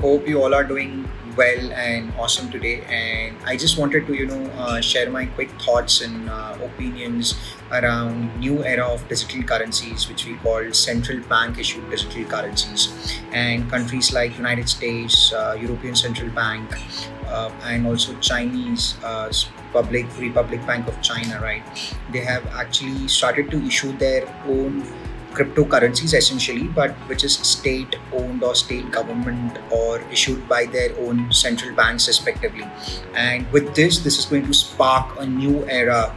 Hope you all are doing well and awesome today. And I just wanted to, share my quick thoughts and opinions around new era of digital currencies, which we call central bank issued digital currencies. And countries like United States, European Central Bank, and also Chinese Public Republic Bank of China, right? They have actually started to issue their own cryptocurrencies essentially, but which is state owned or state government or issued by their own central banks respectively. And with this is going to spark a new era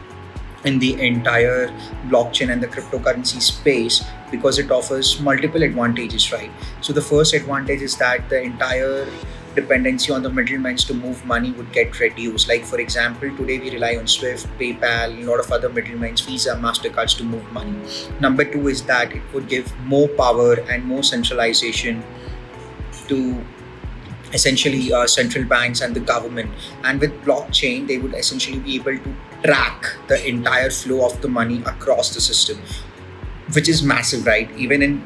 in the entire blockchain and the cryptocurrency space because it offers multiple advantages, right? So the first advantage is that the entire dependency on the middlemen to move money would get reduced. Like for example, today we rely on Swift, PayPal, a lot of other middlemen, Visa, Mastercards to move money. Number two is that it would give more power and more centralization to essentially central banks and the government. And with blockchain, they would essentially be able to track the entire flow of the money across the system, which is massive, right? Even in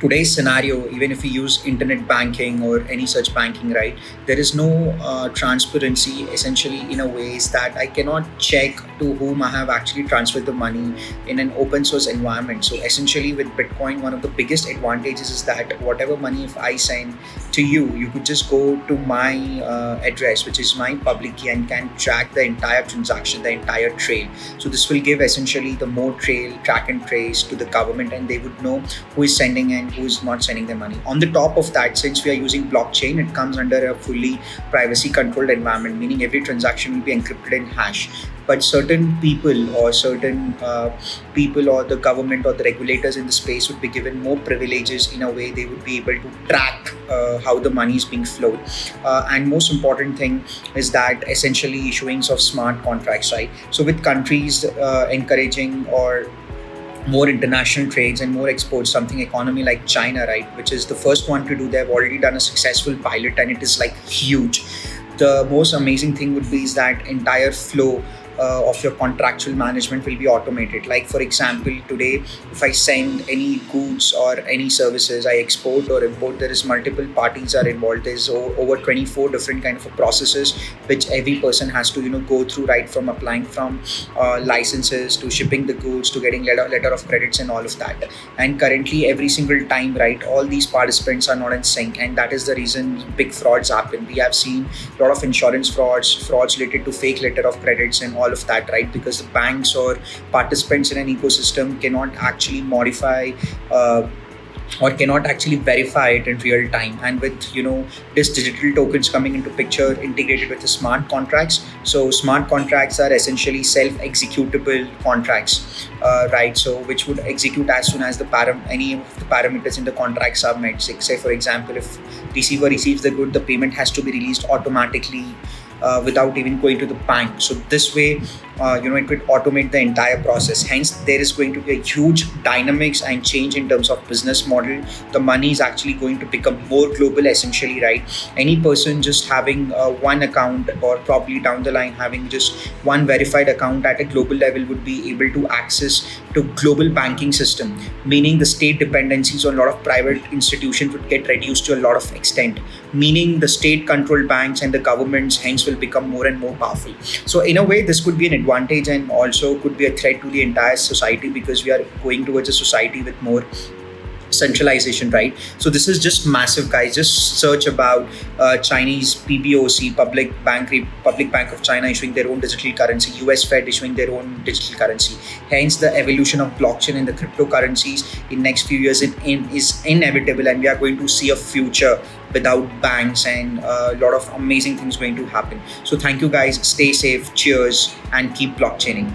today's scenario, even if we use internet banking or any such banking, right, there is no transparency essentially in a ways that I cannot check to whom I have actually transferred the money in an open source environment. So essentially with Bitcoin, one of the biggest advantages is that whatever money if I send to you, you could just go to my address, which is my public key, and can track the entire transaction, the entire trail. So this will give essentially the more trail, track and trace to the government, and they would know who is sending and who is not sending the money. On the top of that, since we are using blockchain, it comes under a fully privacy controlled environment, meaning every transaction will be encrypted in hash. But certain people or certain people or the government or the regulators in the space would be given more privileges. In a way, they would be able to track how the money is being flowed. And most important thing is that essentially issuings of smart contracts, right? So with countries encouraging or more international trades and more exports, something economy like China, right, which is the first one to do. They've already done a successful pilot and it is like huge. The most amazing thing would be is that entire flow of your contractual management will be automated. Like for example, today if I send any goods or any services, I export or import, there is multiple parties are involved. There's over 24 different kind of processes which every person has to go through, right from applying from licenses to shipping the goods to getting letter of credits and all of that. And currently every single time, right, all these participants are not in sync, and that is the reason big frauds happen. We have seen a lot of insurance frauds related to fake letter of credits and all of that, right? Because the banks or participants in an ecosystem cannot actually modify or cannot actually verify it in real time. And with this digital tokens coming into picture integrated with the smart contracts, so smart contracts are essentially self-executable contracts, right? So which would execute as soon as any of the parameters in the contracts are met. Say for example, if receiver receives the good, the payment has to be released automatically without even going to the bank. So this way, it could automate the entire process. Hence, there is going to be a huge dynamics and change in terms of business model. The money is actually going to become more global, essentially, right? Any person just having one account, or probably down the line having just one verified account at a global level, would be able to access to global banking system, meaning the state dependencies on a lot of private institutions would get reduced to a lot of extent, meaning the state controlled banks and the governments hence will become more and more powerful. So in a way, this could be an advantage and also could be a threat to the entire society, because we are going towards a society with more centralization, right? So this is just massive, guys. Just search about Chinese PBOC, Public Bank of China, issuing their own digital currency, US Fed issuing their own digital currency. Hence the evolution of blockchain and the cryptocurrencies in next few years is inevitable, and we are going to see a future without banks, and a lot of amazing things going to happen. So thank you, guys. Stay safe, cheers, and keep blockchaining.